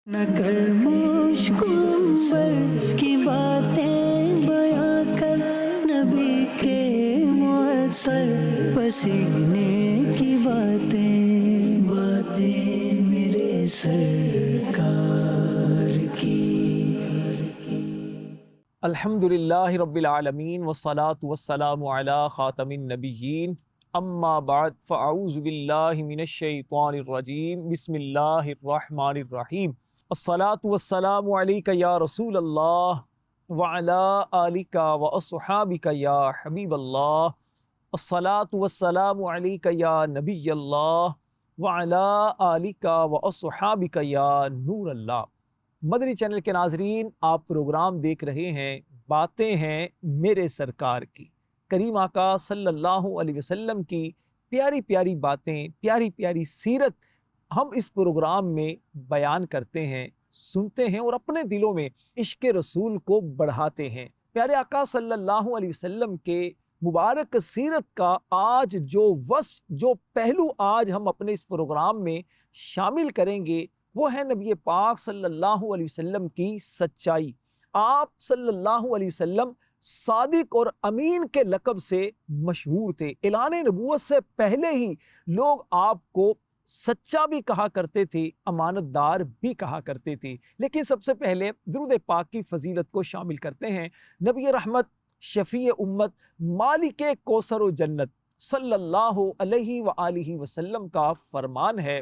نہ کر مشکل کی باتیں بیاں کر، نبی کے معطر پسینے کی باتیں میرے سرکار کی۔ الحمدللہ رب العالمین والصلاة والسلام علی خاتم النبیین، اما بعد فاعوذ باللہ من الشیطان الرجیم، بسم اللہ الرحمن الرحیم۔ الصلاة والسلام علیک یا رسول اللہ وعلی آلک واصحابک یا حبیب اللہ۔ الصلاة والسلام علیک یا نبی اللہ وعلی آلک واصحابک یا نور اللہ۔ مدنی چینل کے ناظرین، آپ پروگرام دیکھ رہے ہیں باتیں ہیں میرے سرکار کی، کریم آقا صلی اللہ علیہ وسلم کی پیاری پیاری باتیں، پیاری پیاری سیرت ہم اس پروگرام میں بیان کرتے ہیں، سنتے ہیں اور اپنے دلوں میں عشق رسول کو بڑھاتے ہیں۔ پیارے آقا صلی اللہ علیہ وسلم کے مبارک سیرت کا آج جو وصف، جو پہلو آج ہم اپنے اس پروگرام میں شامل کریں گے، وہ ہے نبی پاک صلی اللہ علیہ وسلم کی سچائی۔ آپ صلی اللہ علیہ وسلم صادق اور امین کے لقب سے مشہور تھے۔ اعلان نبوت سے پہلے ہی لوگ آپ کو سچا بھی کہا کرتے تھے، امانت دار بھی کہا کرتے تھے۔ لیکن سب سے پہلے درود پاک کی فضیلت کو شامل کرتے ہیں۔ نبی رحمت، شفیع امت، مالک کوثر و جنت صلی اللہ علیہ وآلہ وسلم کا فرمان ہے،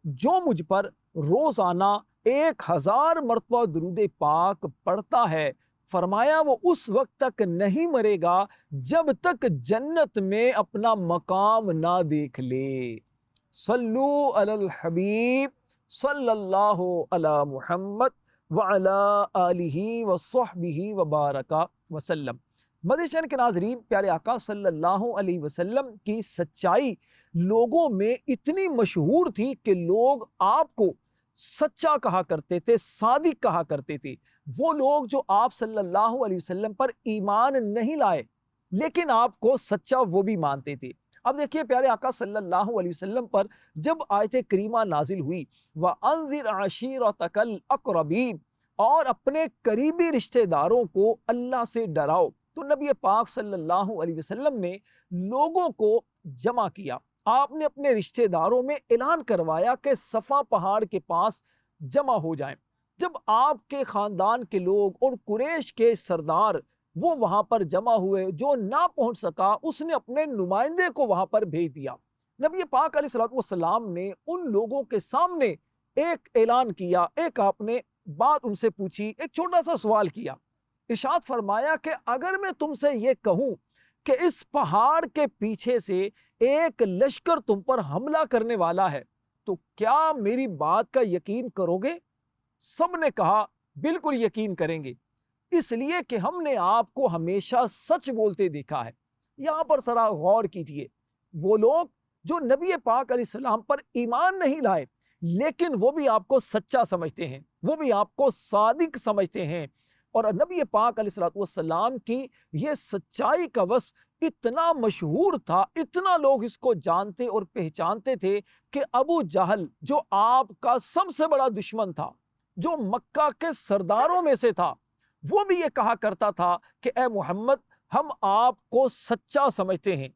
جو مجھ پر روزانہ 1000 مرتبہ درود پاک پڑھتا ہے، فرمایا وہ اس وقت تک نہیں مرے گا جب تک جنت میں اپنا مقام نہ دیکھ لے۔ صلو علی الحبیب صلی اللہ علی محمد وعلی آلہ وصحبہ وبارک وسلم۔ مدنی چینل کے ناظرین، پیارے آقا صلی اللہ علیہ وسلم کی سچائی لوگوں میں اتنی مشہور تھی کہ لوگ آپ کو سچا کہا کرتے تھے، صادق کہا کرتے تھے۔ وہ لوگ جو آپ صلی اللہ علیہ وسلم پر ایمان نہیں لائے لیکن آپ کو سچا وہ بھی مانتے تھے۔ اب دیکھیے پیارے آقا صلی اللہ علیہ وسلم پر جب آیت کریمہ نازل ہوئی، وَأَنذِرْ عَشِيرَتَكَ الْأَقْرَبِينَ، اور اپنے قریبی رشتہ داروں کو اللہ سے ڈراؤ، تو نبی پاک صلی اللہ علیہ وسلم نے لوگوں کو جمع کیا۔ آپ نے اپنے رشتہ داروں میں اعلان کروایا کہ صفا پہاڑ کے پاس جمع ہو جائیں۔ جب آپ کے خاندان کے لوگ اور قریش کے سردار وہ وہاں پر جمع ہوئے، جو نہ پہنچ سکا اس نے اپنے نمائندے کو وہاں پر بھیج دیا۔ نبی پاک علیہ الصلوۃ والسلام نے ان لوگوں کے سامنے ایک اعلان کیا، ایک آپ نے بات ان سے پوچھی، ایک چھوٹا سا سوال کیا۔ ارشاد فرمایا کہ اگر میں تم سے یہ کہوں کہ اس پہاڑ کے پیچھے سے ایک لشکر تم پر حملہ کرنے والا ہے تو کیا میری بات کا یقین کرو گے؟ سب نے کہا بالکل یقین کریں گے، اس لیے کہ ہم نے آپ کو ہمیشہ سچ بولتے دیکھا ہے۔ یہاں پر ذرا غور کیجئے، وہ لوگ جو نبی پاک علیہ السلام پر ایمان نہیں لائے لیکن وہ بھی آپ کو سچا سمجھتے ہیں، وہ بھی آپ کو صادق سمجھتے ہیں، اور نبی پاک علیہ السلام کی یہ سچائی کا وصف اتنا مشہور تھا، اتنا لوگ اس کو جانتے اور پہچانتے تھے کہ ابو جہل جو آپ کا سب سے بڑا دشمن تھا، جو مکہ کے سرداروں میں سے تھا، وہ بھی یہ کہا کرتا تھا کہ اے محمد، ہم آپ کو سچا سمجھتے ہیں،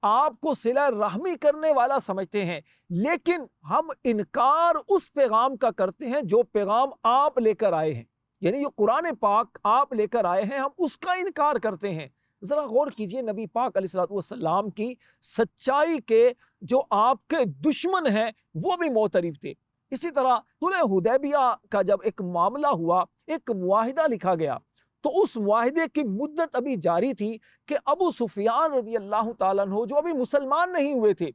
آپ کو صلہ رحمی کرنے والا سمجھتے ہیں، لیکن ہم انکار اس پیغام کا کرتے ہیں جو پیغام آپ لے کر آئے ہیں، یعنی جو قرآن پاک آپ لے کر آئے ہیں ہم اس کا انکار کرتے ہیں۔ ذرا غور کیجئے، نبی پاک علیہ السلام کی سچائی کے جو آپ کے دشمن ہیں وہ بھی معترف تھے۔ اسی طرح صلح حدیبیہ کا جب ایک معاملہ ہوا، ایک معاہدہ لکھا گیا، تو اس معاہدے کی مدت ابھی جاری تھی کہ ابو سفیان رضی اللہ تعالیٰ عنہ جو ابھی مسلمان نہیں ہوئے تھے،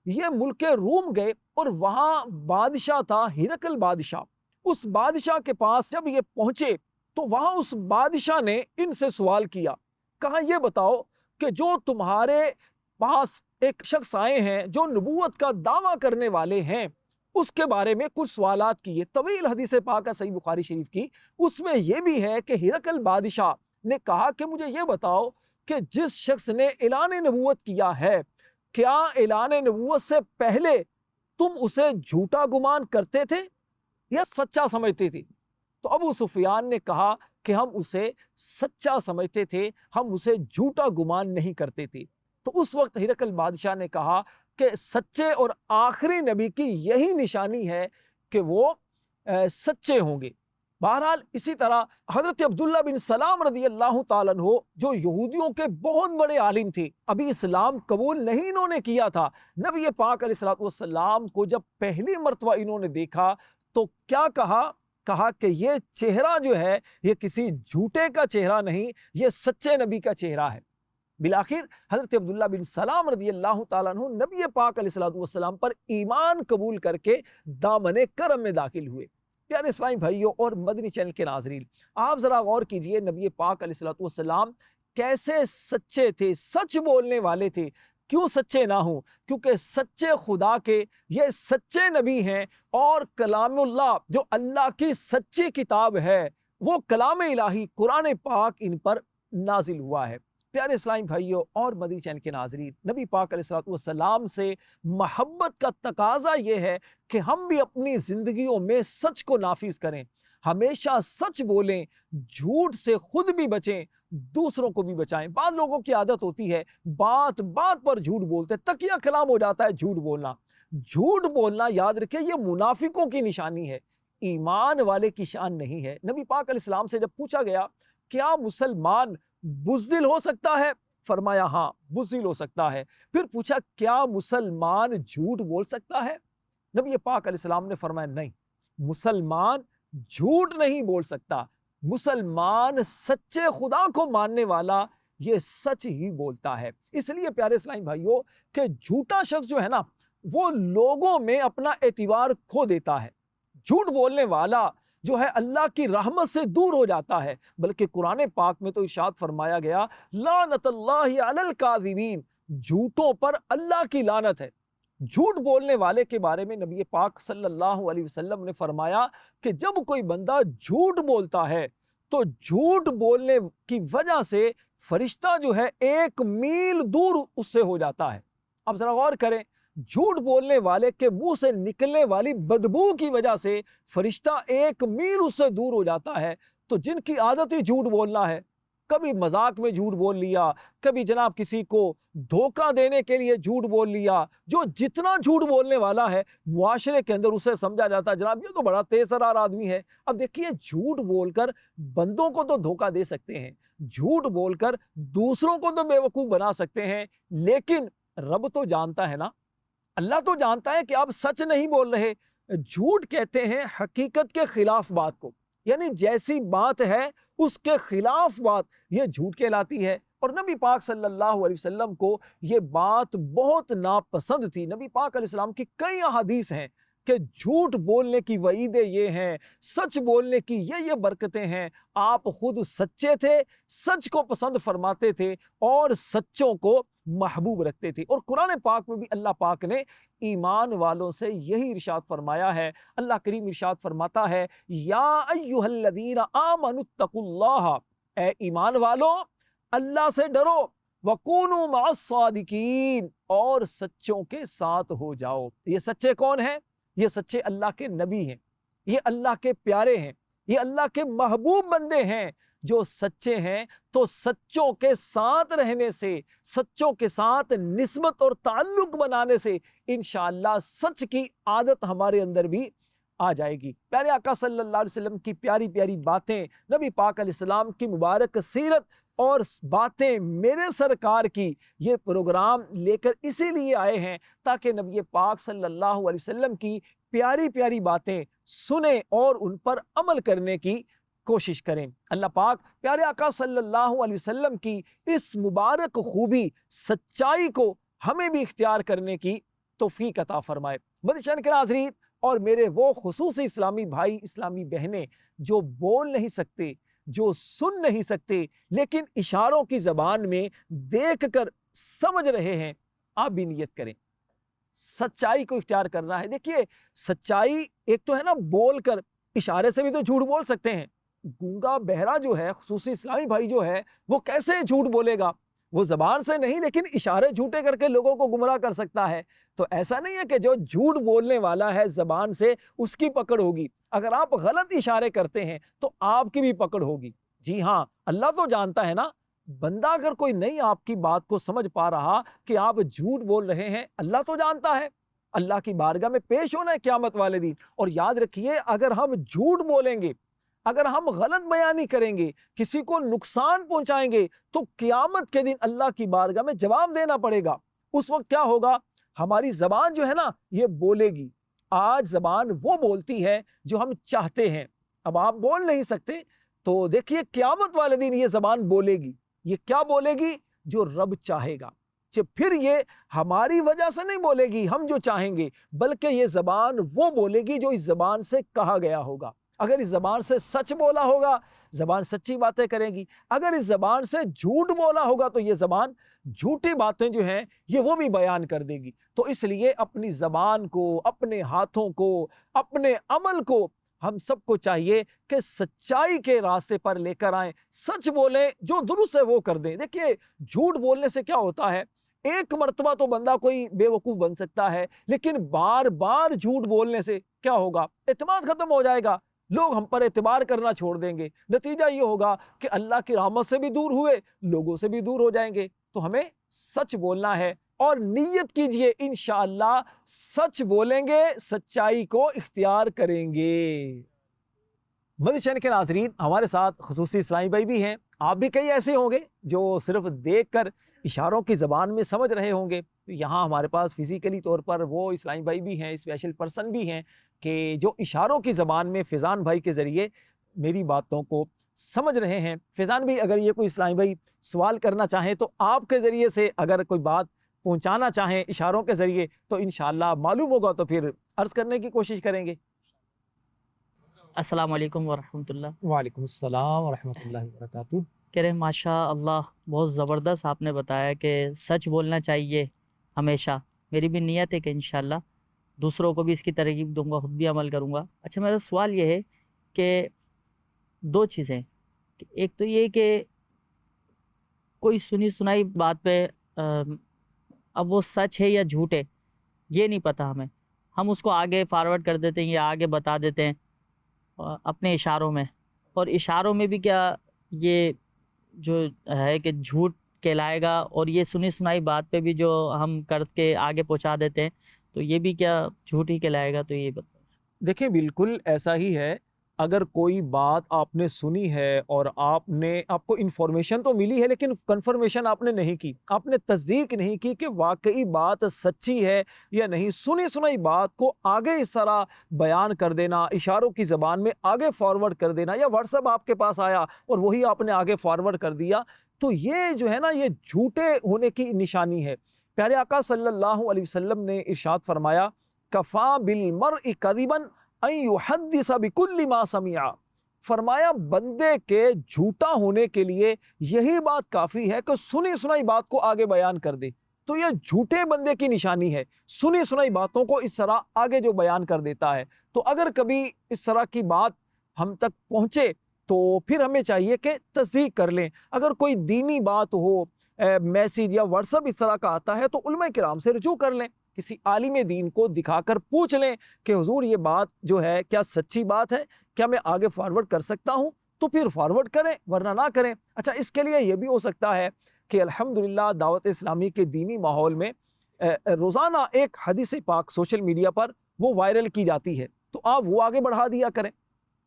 یہ ملک روم گئے اور وہاں بادشاہ تھا ہرقل بادشاہ۔ اس بادشاہ کے پاس جب یہ پہنچے تو وہاں اس بادشاہ نے ان سے سوال کیا، کہا یہ بتاؤ کہ جو تمہارے پاس ایک شخص آئے ہیں جو نبوت کا دعویٰ کرنے والے ہیں، اس کے بارے میں کچھ سوالات کیے۔ طویل حدیث پاک ہے صحیح بخاری شریف کی، اس میں یہ بھی ہے کہ ہرقل بادشاہ نے کہا کہ مجھے یہ بتاؤ کہ جس شخص نے اعلان نبوت کیا ہے، کیا اعلان نبوت سے پہلے تم اسے جھوٹا گمان کرتے تھے یا سچا سمجھتے تھے؟ تو ابو سفیان نے کہا کہ ہم اسے سچا سمجھتے تھے، ہم اسے جھوٹا گمان نہیں کرتے تھے۔ تو اس وقت ہرقل بادشاہ نے کہا کہ سچے اور آخری نبی کی یہی نشانی ہے کہ وہ سچے ہوں گے۔ بہرحال اسی طرح حضرت عبداللہ بن سلام رضی اللہ تعالیٰ عنہ جو یہودیوں کے بہت بڑے عالم تھے، ابھی اسلام قبول نہیں انہوں نے کیا تھا، نبی پاک علیہ السلام کو جب پہلی مرتبہ انہوں نے دیکھا تو کیا کہا کہ یہ چہرہ جو ہے یہ کسی جھوٹے کا چہرہ نہیں، یہ سچے نبی کا چہرہ ہے۔ بالآخر حضرت عبداللہ بن سلام رضی اللہ تعالیٰ عنہ نبی پاک علیہ السلام پر ایمان قبول کر کے دامن کرم میں داخل ہوئے۔ پیارے اسلامی بھائیوں اور مدنی چینل کے ناظرین، آپ ذرا غور کیجئے نبی پاک علیہ السلام کیسے سچے تھے، سچ بولنے والے تھے۔ کیوں سچے نہ ہوں؟ کیونکہ سچے خدا کے یہ سچے نبی ہیں، اور کلام اللہ جو اللہ کی سچی کتاب ہے، وہ کلام الہی قرآن پاک ان پر نازل ہوا ہے۔ پیارے اسلامی بھائیوں اور مدنی چینل کے ناظرین، نبی پاک علیہ السلام سے محبت کا تقاضا یہ ہے کہ ہم بھی اپنی زندگیوں میں سچ کو نافذ کریں، ہمیشہ سچ بولیں، جھوٹ سے خود بھی بچیں، دوسروں کو بھی بچائیں۔ بعض لوگوں کی عادت ہوتی ہے بات بات پر جھوٹ بولتے، تکیہ کلام ہو جاتا ہے جھوٹ بولنا۔ جھوٹ بولنا یاد رکھیں یہ منافقوں کی نشانی ہے، ایمان والے کی شان نہیں ہے۔ نبی پاک علیہ السلام سے جب پوچھا گیا کیا مسلمان بزدل ہو سکتا ہے؟ فرمایا ہاں بزدل ہو سکتا ہے۔ پھر پوچھا کیا مسلمان جھوٹ بول سکتا ہے؟ نبی پاک علیہ السلام نے فرمایا نہیں، مسلمان جھوٹ نہیں بول سکتا، مسلمان سچے خدا کو ماننے والا یہ سچ ہی بولتا ہے۔ اس لیے پیارے اسلامی بھائیوں کہ جھوٹا شخص جو ہے نا وہ لوگوں میں اپنا اعتبار کھو دیتا ہے، جھوٹ بولنے والا جو ہے اللہ کی رحمت سے دور ہو جاتا ہے۔ بلکہ قرآن پاک میں تو ارشاد فرمایا گیا لعنت اللہ علی الکاذبین، جھوٹوں پر اللہ کی لعنت ہے۔ جھوٹ بولنے والے کے بارے میں نبی پاک صلی اللہ علیہ وسلم نے فرمایا کہ جب کوئی بندہ جھوٹ بولتا ہے تو جھوٹ بولنے کی وجہ سے فرشتہ جو ہے 1 میل دور اس سے ہو جاتا ہے۔ اب ذرا غور کریں، جھوٹ بولنے والے کے منہ سے نکلنے والی بدبو کی وجہ سے فرشتہ 1 میل اس سے دور ہو جاتا ہے۔ تو جن کی عادت ہی جھوٹ بولنا ہے، کبھی مذاق میں جھوٹ بول لیا، کبھی جناب کسی کو دھوکہ دینے کے لیے جھوٹ بول لیا، جو جتنا جھوٹ بولنے والا ہے معاشرے کے اندر اسے سمجھا جاتا ہے جناب یہ تو بڑا تیز ترار آدمی ہے۔ اب دیکھیے جھوٹ بول کر بندوں کو تو دھوکہ دے سکتے ہیں، جھوٹ بول کر دوسروں کو تو بیوقوف بنا سکتے ہیں، لیکن رب تو جانتا ہے نا، اللہ تو جانتا ہے کہ آپ سچ نہیں بول رہے۔ جھوٹ کہتے ہیں حقیقت کے خلاف بات کو، یعنی جیسی بات ہے اس کے خلاف بات، یہ جھوٹ کہلاتی ہے۔ اور نبی پاک صلی اللہ علیہ وسلم کو یہ بات بہت ناپسند تھی۔ نبی پاک علیہ السلام کی کئی احادیث ہیں کہ جھوٹ بولنے کی وعیدیں یہ ہیں، سچ بولنے کی یہ برکتیں ہیں۔ آپ خود سچے تھے، سچ کو پسند فرماتے تھے اور سچوں کو محبوب رکھتے تھے۔ اور قرآن پاک میں بھی اللہ پاک نے ایمان والوں سے یہی ارشاد فرمایا ہے۔ اللہ کریم ارشاد فرماتا ہے یا ایھا الذین آمنوا اتقوا اللہ، اے ایمان والو اللہ سے ڈرو، وکونوا مع الصادقین، اور سچوں کے ساتھ ہو جاؤ۔ یہ سچے کون ہیں؟ یہ سچے اللہ کے نبی ہیں، یہ اللہ کے پیارے ہیں، یہ اللہ کے محبوب بندے ہیں۔ جو سچے ہیں تو سچوں کے ساتھ رہنے سے، سچوں کے ساتھ نسبت اور تعلق بنانے سے انشاءاللہ سچ کی عادت ہمارے اندر بھی آ جائے گی۔ پیارے آقا صلی اللہ علیہ وسلم کی پیاری پیاری باتیں، نبی پاک علیہ السلام کی مبارک سیرت اور باتیں، میرے سرکار کی یہ پروگرام لے کر اسی لیے آئے ہیں تاکہ نبی پاک صلی اللہ علیہ وسلم کی پیاری پیاری باتیں سنیں اور ان پر عمل کرنے کی کوشش کریں۔ اللہ پاک پیارے آقا صلی اللہ علیہ وسلم کی اس مبارک خوبی سچائی کو ہمیں بھی اختیار کرنے کی توفیق عطا فرمائے۔ مدنی کے ناظرین اور میرے وہ خصوصی اسلامی بھائی اسلامی بہنیں جو بول نہیں سکتے، جو سن نہیں سکتے، لیکن اشاروں کی زبان میں دیکھ کر سمجھ رہے ہیں، آپ بھی نیت کریں، سچائی کو اختیار کرنا ہے۔ دیکھیے سچائی ایک تو ہے نا بول کر، اشارے سے بھی تو جھوٹ بول سکتے ہیں۔ گونگا بہرا جو ہے، خصوصی اسلامی بھائی جو ہے، وہ کیسے جھوٹ بولے گا؟ وہ زبان سے نہیں لیکن اشارے جھوٹے کر کے لوگوں کو گمراہ کر سکتا ہے۔ تو ایسا نہیں ہے کہ جو جھوٹ بولنے والا ہے زبان سے اس کی پکڑ ہوگی، اگر آپ غلط اشارے کرتے ہیں تو آپ کی بھی پکڑ ہوگی۔ جی ہاں، اللہ تو جانتا ہے نا، بندہ اگر کوئی نہیں آپ کی بات کو سمجھ پا رہا کہ آپ جھوٹ بول رہے ہیں، اللہ تو جانتا ہے۔ اللہ کی بارگاہ میں پیش ہونا ہے قیامت والے دن، اور یاد رکھیے اگر ہم جھوٹ بولیں گے، اگر ہم غلط بیانی کریں گے، کسی کو نقصان پہنچائیں گے، تو قیامت کے دن اللہ کی بارگاہ میں جواب دینا پڑے گا۔ اس وقت کیا ہوگا؟ ہماری زبان جو ہے نا یہ بولے گی۔ آج زبان وہ بولتی ہے جو ہم چاہتے ہیں، اب آپ بول نہیں سکتے، تو دیکھیے قیامت والے دن یہ زبان بولے گی۔ یہ کیا بولے گی؟ جو رب چاہے گا۔ پھر یہ ہماری وجہ سے نہیں بولے گی ہم جو چاہیں گے، بلکہ یہ زبان وہ بولے گی جو اس زبان سے کہا گیا ہوگا۔ اگر اس زبان سے سچ بولا ہوگا، زبان سچی باتیں کرے گی۔ اگر اس زبان سے جھوٹ بولا ہوگا تو یہ زبان جھوٹی باتیں جو ہیں یہ وہ بھی بیان کر دے گی۔ تو اس لیے اپنی زبان کو، اپنے ہاتھوں کو، اپنے عمل کو ہم سب کو چاہیے کہ سچائی کے راستے پر لے کر آئیں، سچ بولیں، جو درست ہے وہ کر دیں۔ دیکھیے جھوٹ بولنے سے کیا ہوتا ہے، ایک مرتبہ تو بندہ کوئی بے وقوف بن سکتا ہے، لیکن بار بار جھوٹ بولنے سے کیا ہوگا؟ اعتماد ختم ہو جائے گا، لوگ ہم پر اعتبار کرنا چھوڑ دیں گے۔ نتیجہ یہ ہوگا کہ اللہ کی رحمت سے بھی دور ہوئے، لوگوں سے بھی دور ہو جائیں گے۔ تو ہمیں سچ بولنا ہے، اور نیت کیجئے انشاءاللہ سچ بولیں گے، سچائی کو اختیار کریں گے۔ مدنی چینل کے ناظرین، ہمارے ساتھ خصوصی اسلامی بھائی بھی ہیں۔ آپ بھی کئی ایسے ہوں گے جو صرف دیکھ کر اشاروں کی زبان میں سمجھ رہے ہوں گے۔ یہاں ہمارے پاس فزیکلی طور پر وہ اسلامی بھائی بھی ہیں، اسپیشل پرسن بھی ہیں کہ جو اشاروں کی زبان میں فیضان بھائی کے ذریعے میری باتوں کو سمجھ رہے ہیں۔ فیضان بھائی، اگر یہ کوئی اسلامی بھائی سوال کرنا چاہیں تو آپ کے ذریعے سے اگر کوئی بات پہنچانا چاہیں اشاروں کے ذریعے تو انشاءاللہ معلوم ہوگا تو پھر عرض کرنے کی کوشش کریں گے۔ السلام علیکم ورحمۃ اللہ۔ وعلیکم السلام ورحمۃ اللہ وبرکاتہ۔ کہہ رہے ماشاء اللہ بہت زبردست آپ نے بتایا کہ سچ بولنا چاہیے ہمیشہ۔ میری بھی نیت ہے کہ انشاءاللہ دوسروں کو بھی اس کی ترغیب دوں گا، خود بھی عمل کروں گا۔ اچھا، میرا سوال یہ ہے کہ دو چیزیں، ایک تو یہ کہ کوئی سنی سنائی بات پہ اب وہ سچ ہے یا جھوٹ ہے یہ نہیں پتہ ہمیں، ہم اس کو آگے فارورڈ کر دیتے ہیں یا آگے بتا دیتے ہیں اپنے اشاروں میں، اور اشاروں میں بھی کیا یہ جو ہے کہ جھوٹ کہلائے گا، اور یہ سنی سنائی بات پہ بھی جو ہم کر کے آگے پہنچا دیتے ہیں تو یہ بھی کیا جھوٹ ہی کہلائے گا؟ تو یہ بتائیں۔ دیکھیں بالکل ایسا ہی ہے۔ اگر کوئی بات آپ نے سنی ہے اور آپ کو انفارمیشن تو ملی ہے لیکن کنفرمیشن آپ نے نہیں کی، آپ نے تصدیق نہیں کی کہ واقعی بات سچی ہے یا نہیں، سنی سنائی بات کو آگے اس طرح بیان کر دینا، اشاروں کی زبان میں آگے فارورڈ کر دینا، یا واٹس ایپ آپ کے پاس آیا اور وہی آپ نے آگے فارورڈ کر دیا، تو یہ جو ہے نا یہ جھوٹے ہونے کی نشانی ہے۔ پیارے آقا صلی اللہ علیہ وسلم نے ارشاد فرمایا، کفا بالمرء کذبا ان یحدث بکل ما سمع، فرمایا بندے کے جھوٹا ہونے کے لیے یہی بات کافی ہے کہ سنی سنائی بات کو آگے بیان کر دے۔ تو یہ جھوٹے بندے کی نشانی ہے، سنی سنائی باتوں کو اس طرح آگے جو بیان کر دیتا ہے۔ تو اگر کبھی اس طرح کی بات ہم تک پہنچے تو پھر ہمیں چاہیے کہ تصدیق کر لیں۔ اگر کوئی دینی بات ہو، میسیج یا واٹس ایپ اس طرح کا آتا ہے تو علماء کرام سے رجوع کر لیں، کسی عالم دین کو دکھا کر پوچھ لیں کہ حضور یہ بات جو ہے کیا سچی بات ہے، کیا میں آگے فارورڈ کر سکتا ہوں؟ تو پھر فارورڈ کریں ورنہ نہ کریں۔ اچھا، اس کے لیے یہ بھی ہو سکتا ہے کہ الحمدللہ دعوت اسلامی کے دینی ماحول میں روزانہ ایک حدیث پاک سوشل میڈیا پر وہ وائرل کی جاتی ہے، تو آپ وہ آگے بڑھا دیا کریں،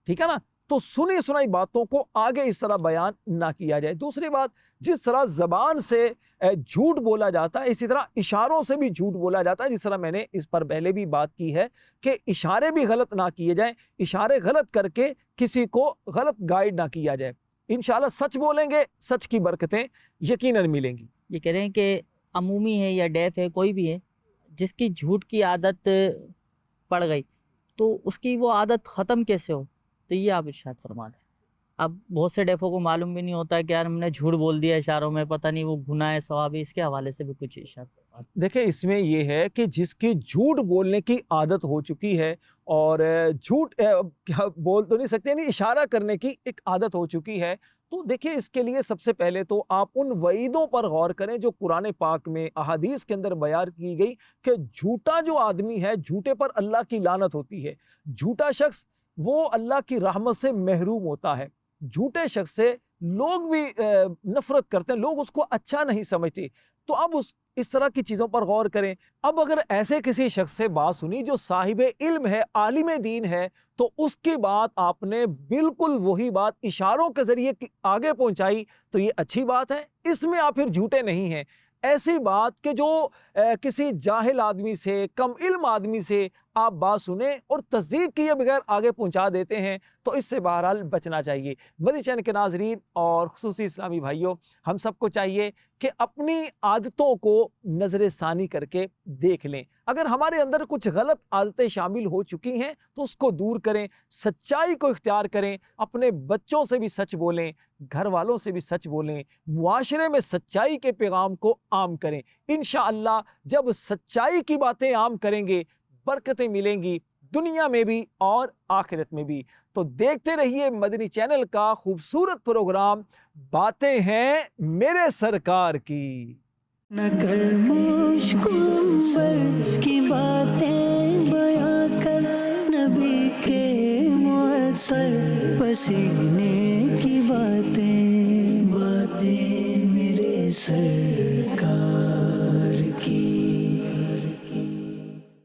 ٹھیک ہے نا؟ تو سنی سنائی باتوں کو آگے اس طرح بیان نہ کیا جائے۔ دوسری بات، جس طرح زبان سے جھوٹ بولا جاتا ہے اسی طرح اشاروں سے بھی جھوٹ بولا جاتا ہے، جس طرح میں نے اس پر پہلے بھی بات کی ہے کہ اشارے بھی غلط نہ کیے جائیں، اشارے غلط کر کے کسی کو غلط گائیڈ نہ کیا جائے۔ انشاءاللہ سچ بولیں گے، سچ کی برکتیں یقیناً ملیں گی۔ یہ کہہ رہے ہیں کہ عمومی ہے یا ڈیف ہے، کوئی بھی ہے جس کی جھوٹ کی عادت پڑ گئی تو اس کی وہ عادت ختم کیسے ہو؟ تو یہ آپ ارشاد فرما دیں۔ اب بہت سے ڈیفوں کو معلوم بھی نہیں ہوتا کہ یار ہم نے جھوٹ بول دیا اشاروں میں، پتہ نہیں وہ گناہ ہے ثواب ہے، اس کے حوالے سے بھی کچھ ارشاد فرما دیں۔ دیکھیں اس میں یہ ہے کہ جس کی جھوٹ بولنے کی عادت ہو چکی ہے اور جھوٹ بول تو نہیں سکتے، یعنی اشارہ کرنے کی ایک عادت ہو چکی ہے، تو دیکھیں اس کے لیے سب سے پہلے تو آپ ان وعیدوں پر غور کریں جو قرآن پاک میں احادیث کے اندر بیان کی گئی کہ جھوٹا جو آدمی ہے، جھوٹے پر اللہ کی لعنت ہوتی ہے۔ جھوٹا شخص وہ اللہ کی رحمت سے محروم ہوتا ہے۔ جھوٹے شخص سے لوگ بھی نفرت کرتے ہیں، لوگ اس کو اچھا نہیں سمجھتے۔ تو اب اس طرح کی چیزوں پر غور کریں۔ اب اگر ایسے کسی شخص سے بات سنی جو صاحب علم ہے، عالم دین ہے، تو اس کی بات آپ نے بالکل وہی بات اشاروں کے ذریعے آگے پہنچائی تو یہ اچھی بات ہے، اس میں آپ پھر جھوٹے نہیں ہیں۔ ایسی بات کہ جو کسی جاہل آدمی سے، کم علم آدمی سے آپ بات سنیں اور تصدیق کیے بغیر آگے پہنچا دیتے ہیں تو اس سے بہرحال بچنا چاہیے۔ مدنی چینل کے ناظرین اور خصوصی اسلامی بھائیوں، ہم سب کو چاہیے کہ اپنی عادتوں کو نظر ثانی کر کے دیکھ لیں۔ اگر ہمارے اندر کچھ غلط عادتیں شامل ہو چکی ہیں تو اس کو دور کریں، سچائی کو اختیار کریں، اپنے بچوں سے بھی سچ بولیں، گھر والوں سے بھی سچ بولیں، معاشرے میں سچائی کے پیغام کو عام کریں۔ انشاءاللہ جب سچائی کی باتیں عام کریں گے، برکتیں ملیں گی دنیا میں بھی اور آخرت میں بھی۔ تو دیکھتے رہیے مدنی چینل کا خوبصورت پروگرام باتیں ہیں میرے سرکار کی۔ نہ کر مشکل پر کی باتیں بیاں کر، نبی کے معطر پسینے کی باتیں، باتیں میرے سر